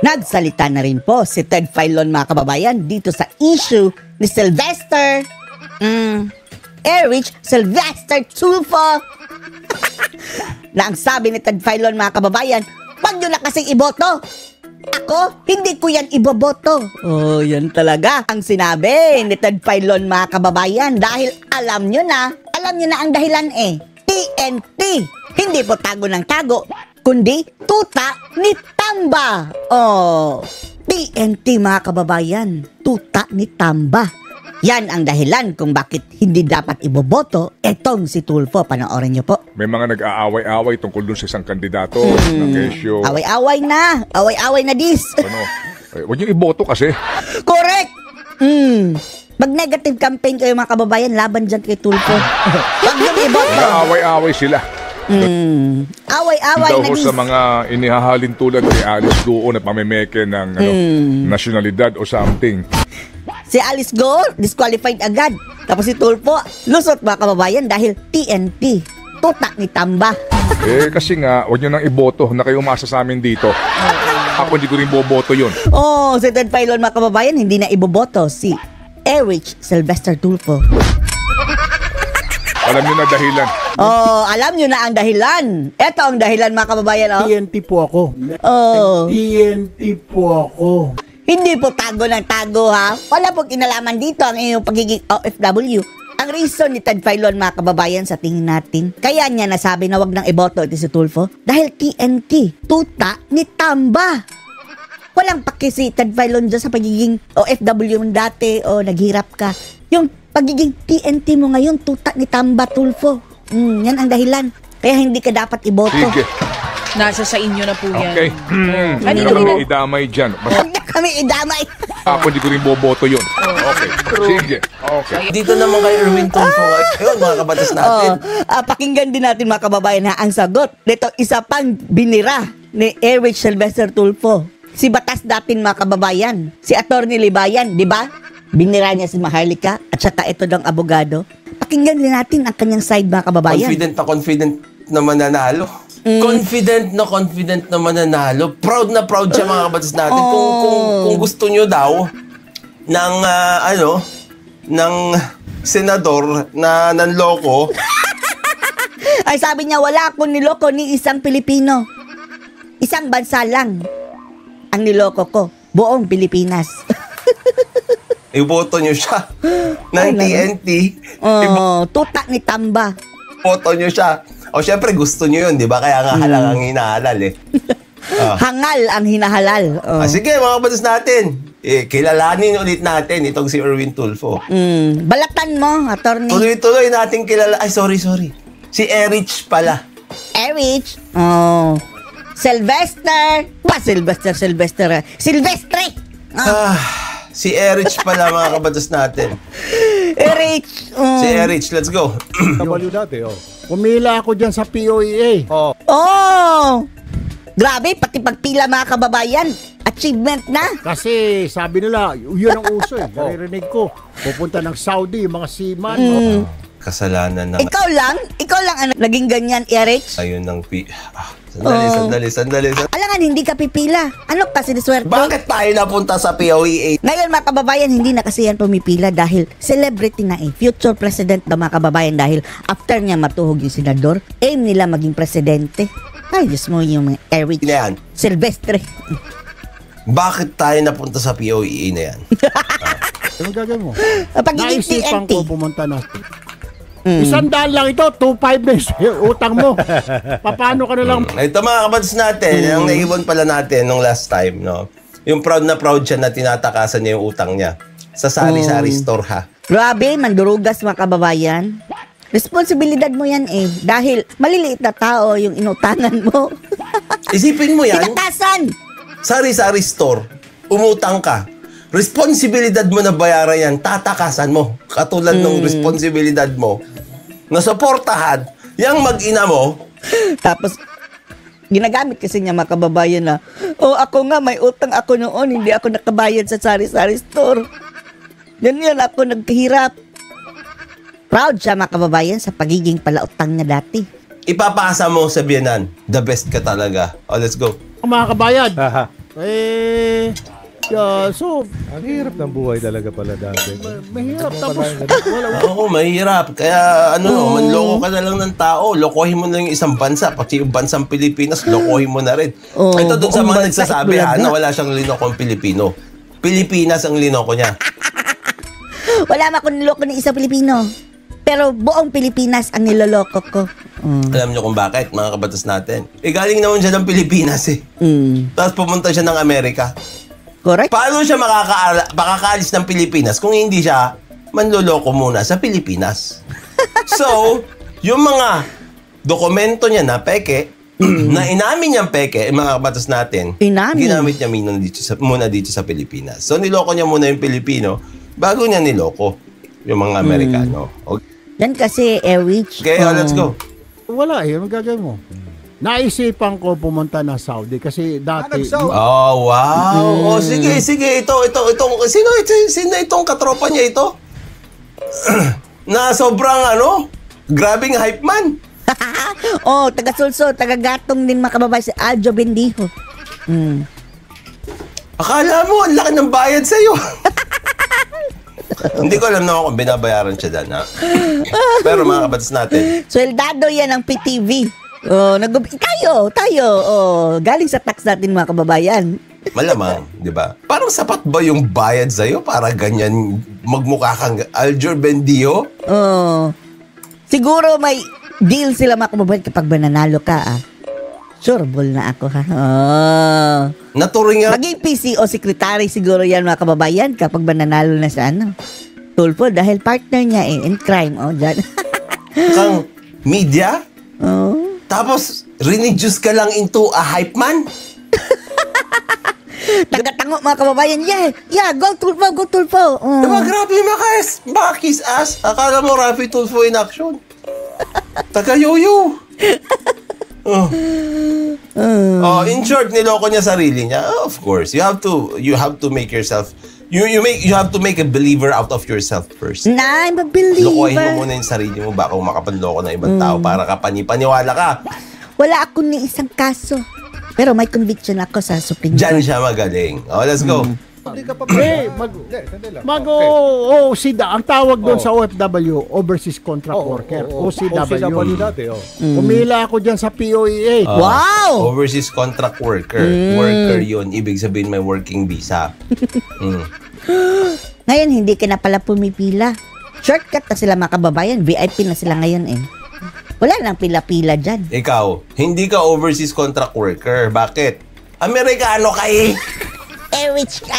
Nagsalita na rin po si Ted Filon mga kababayan dito sa issue ni Sylvester Erich Sylvester Tulfo na ang sabi ni Ted Filon mga kababayan, wag nyo na kasing iboto. Ako, hindi ko yan iboboto. Oh, yan talaga ang sinabi ni Ted Filon mga kababayan dahil alam nyo na ang dahilan TNT. Hindi po tago ng tago, kundi tuta ni Tamba. Oh, TNT mga kababayan, tuta ni Tamba. Yan ang dahilan kung bakit hindi dapat iboboto etong si Tulfo. Panoorin nyo po. May mga nag-aaway-aaway tungkol dun sa isang kandidato na kesyo. Away-away na dis. Ano? Huwag nyo iboto kasi. Correct! Pag negative campaign kayo mga kababayan, laban dyan kay Tulfo. Huwag nyo iboto. Nag-aaway-aaway sila. Away-away na Daw dis. sa mga inihahalin tulad ni Alice Guo na pamimeke ng nasyonalidad o something. Si Alice Go, disqualified agad. Tapos si Tulfo, lusot mga kababayan dahil TNT. Tutak ni Tamba. Kasi nga, huwag nyo nang iboto na kayo umasa sa amin dito. Ako hindi ko rin boboto yun. Oh, si Ted Filon mga kababayan, hindi na iboboto si Erich Sylvester Tulfo. Alam nyo na dahilan. Oh, alam nyo na ang dahilan. Ito ang dahilan mga kababayan. TNT po ako. Oh. TNT po ako. Hindi po tago ng tago ha. Wala po kinalaman dito ang iyong pagiging OFW. Ang reason ni Ted Filon mga kababayan sa tingin natin, kaya niya nasabi na wag nang iboto ito si Tulfo dahil TNT, tuta ni Tamba. Walang paki si Ted Filon dyan sa pagiging OFW mo dati o naghirap ka. Yung pagiging TNT mo ngayon, tuta ni Tamba Tulfo. Yan ang dahilan. Kaya hindi ka dapat iboto. Sige. Nasa sa inyo na po yan. Okay. Hindi kami idamay dyan. Huwag na kami idamay. Ako hindi ko rin boboto yun. Okay. Sige. Okay. Dito naman kay Erwin Tulfo. Ayun, mga kabatas natin. Pakinggan din natin mga kababayan na ang sagot. Dito, isa pang binira ni Erich Sylvester Tulfo. Si Batas datin mga kababayan. Si Attorney Libayan, di ba? Binira niya si Maharlika at saka ito ng abogado. Pakinggan din natin ang kanyang side mga kababayan. Confident na mananalo. Confident na mananalo. Proud na proud siya mga kabatas natin. Kung gusto nyo daw ng ng senador na nanloko. Ay sabi niya, wala akong niloko ni isang Pilipino. Isang bansa lang ang niloko ko. Buong Pilipinas. Iboto nyo siya ng TNT. Tutak ni Tamba. Iboto nyo siya. O syempre gusto nyo yun, di ba? Kaya nga halang ang hinahalal Hangal ang hinahalal. Sige mga kabatas natin. Kilalanin ulit natin itong si Erwin Tulfo. Balatan mo, attorney. Tuloy-tuloy natin kilala. Ay, sorry. Si Erich pala. Erich. Sylvester. Silvestre. Si Erich pala mga kabatas natin. Erich. Si Erich, let's go. W dati, Pumila ako dyan sa POEA. Grabe, pati pagpila mga kababayan. Achievement na. Kasi sabi nila, yun ang uso Naririnig ko. Pupunta ng Saudi, yung mga seaman. Kasalanan ng... Ikaw lang ang naging ganyan, Erich. Ayun ng Sandali. Alangan, hindi ka pipila. Ano kasi ni swerte? Bakit tayo napunta sa POEA? Ngayon mga kababayan, hindi na kasi yan pumipila dahil celebrity na future president na mga kababayan dahil after niya matuhog yung senador, aim nila maging presidente. Ay, Diyos mo yung mga Erich Sylvestre. Bakit tayo napunta sa POEA na yan? Anong gagawin mo? Pagiging Naisipan TNT. ko pumunta na. 100 lang ito, 2.5 na utang mo. Paano ka na lang? Ito mga kabatas natin, ang naiwan pala natin nung last time, no? Yung proud na proud siya na tinatakasan niya yung utang niya. Sa sari-sari store, ha? Grabe, mandurugas mga kababayan. Responsibilidad mo yan dahil maliliit na tao yung inutangan mo. Isipin mo yan, Tinatasan! sari-sari store, umutang ka. Responsibilidad mo na bayaran yan, tatakasan mo. Katulad ng responsibilidad mo na suportahan yung mag-ina mo. Tapos, ginagamit kasi niya mga kababayan na, ako nga, may utang ako noon, hindi ako nakabayad sa sari-sari store. Yan ako nagkahirap. Proud siya mga kababayan sa pagiging palautang niya dati. Ipapasa mo sa biyanan, the best ka talaga. Let's go. Mga kabayan, So, Ang hirap ng buhay talaga pala dati. mahirap tapos wala. Oo, mahirap. Kaya manloko ka na lang ng tao. Lokohin mo na yung isang bansa. Pati yung bansang Pilipinas, lokohin mo na rin. Oo, Ito doon sa buong mga bansa, nagsasabi Itbulaga. na wala siyang linokong Pilipino. Pilipinas ang linoko niya. Wala man akong niloko ng isang Pilipino. Pero buong Pilipinas ang niloloko ko. Alam niyo kung bakit, mga kabatas natin. Galing naman siya ng Pilipinas eh. Tapos pumunta siya ng Amerika. Correct? Paano siya makakaalis ng Pilipinas kung hindi siya manloloko muna sa Pilipinas? So, yung mga dokumento niya na peke, na inamin niyang peke, mga kabatas natin, Inamin. ginamit niya muna dito sa Pilipinas. So, niloko niya muna yung Pilipino bago niya niloko yung mga Amerikano. Okay, Yan kasi, Erich. let's go. Wala eh, magagawin mo. Naisipan ko pumunta na Saudi kasi dati Oh, wow. Sige. Sino itong katropa niya ito? Na sobrang grabing hype man. Taga-Sulso, taga-Gatong din makababay si Aljo Bendijo. Akala mo, ang laki ng bayad sa'yo. Hindi ko alam naman kung binabayaran siya dyan, ha? Pero mga kabatas natin, Sweldado yan ng PTV. Tayo. Galing sa tax natin mga kababayan. malamang, di ba? Parang sapat ba yung bayad sa'yo para ganyan magmukha kang Aljur Bendio? Siguro may deal sila mga kababayan kapag mananalo ka, Sureball na ako, ha? Naturing nga. Maging PCO secretary siguro yan mga kababayan kapag mananalo na sa Tulfo dahil partner niya in crime, dyan. Kang media? Tapos, reneduce ka lang into a hype man? Taga-tango mga kababayan, go Tulfo. Diba, grabe baka kiss ass. Akala mo Rafi Tulfo in action. Taga-yoyo. In short, niloko niya sarili niya. Of course, you have to make yourself you have to make a believer out of yourself first. I'm a believer. Lokohin mo muna yung sarili mo baka makapanloko ng ibang tao para ka paniwala ka. Wala ako ni isang kaso. Pero may conviction ako sa Supreme Diyan Court. siya magaling. Let's go. Hindi ka pa OCW, ang tawag doon sa OFW, Overseas Contract Worker, OCW. dati, Umila ako dyan sa POEA. Wow! Overseas contract worker. Worker yun. Ibig sabihin may working visa. Ngayon, hindi ka na pala pumipila. Shortcut na sila mga kababayan. VIP na sila ngayon Wala nang pila-pila dyan. Ikaw, hindi ka overseas contract worker. Bakit? Amerikano ka eh. Rich ka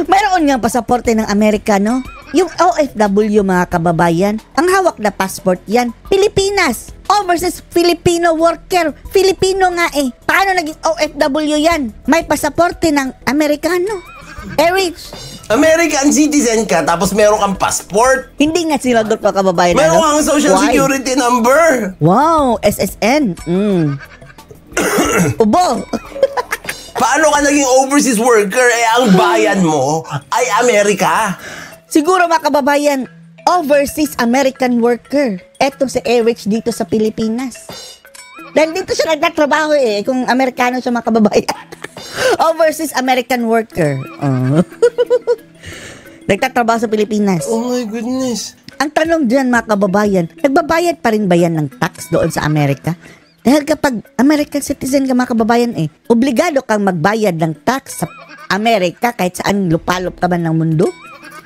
Mayroon nga pasaporte ng Amerikano. Yung OFW mga kababayan, ang hawak na passport yan, Pilipinas. Overseas Filipino worker. Filipino nga Paano naging OFW yan? May pasaporte ng Amerikano. Rich, American citizen ka tapos meron kang passport. hindi nga sinagot mga kababayan. Meron kang social Why? security number. Wow, SSN. Ubo. Paano ka naging overseas worker? Ang bayan mo ay Amerika. Siguro mga kababayan, overseas American worker. Eto si Erich dito sa Pilipinas. Dahil dito siya nagtatrabaho kung Amerikano siya mga kababayan. Overseas American worker. Nagtatrabaho sa Pilipinas. Oh my goodness. Ang tanong dyan mga kababayan, nagbabayad pa rin ba yan ng tax doon sa Amerika? Dahil kapag American citizen ka mga kababayan obligado kang magbayad ng tax sa Amerika kahit saan lupalop ka man ng mundo.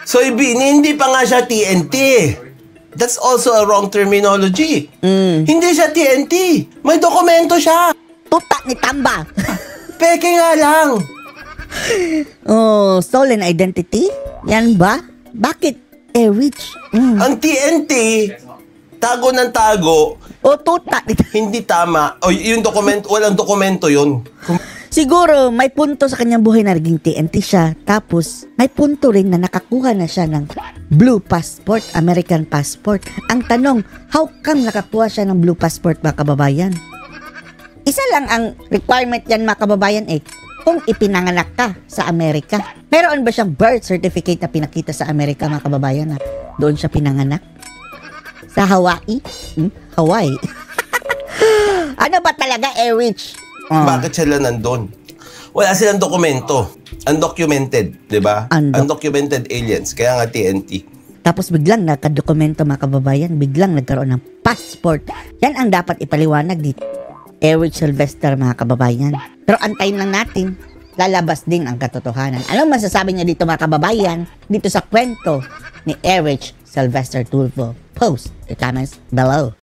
So, hindi pa nga siya TNT. That's also a wrong terminology. Hindi siya TNT. May dokumento siya. Tuta ni Tamba. Peke nga lang. Stolen identity? Yan ba? Bakit? Rich. Ang TNT, tago ng tago, Tuta ni Tamba. hindi tama. Yung dokumento, walang dokumento yun. Siguro, may punto sa kanyang buhay na naging TNT siya. Tapos, may punto rin na nakakuha na siya ng blue passport, American passport. Ang tanong, how come nakakuha siya ng blue passport, mga kababayan? Isa lang ang requirement yan, mga kababayan, kung ipinanganak ka sa Amerika. Meron ba siyang birth certificate na pinakita sa Amerika, mga kababayan, na doon siya pinanganak? Sa Hawaii? Hawaii. Ano ba talaga, Rich? Bakit sila nandun? Wala silang dokumento. Undocumented, di ba? Undocumented aliens. Kaya nga TNT. Tapos biglang nakadokumento mga kababayan, biglang nagkaroon ng passport. Yan ang dapat ipaliwanag dito. Eric Sylvester mga kababayan. Pero antayin lang natin, lalabas din ang katotohanan. Anong masasabi niya dito mga kababayan? Dito sa kwento ni Eric Sylvester Tulfo. Post your comments below.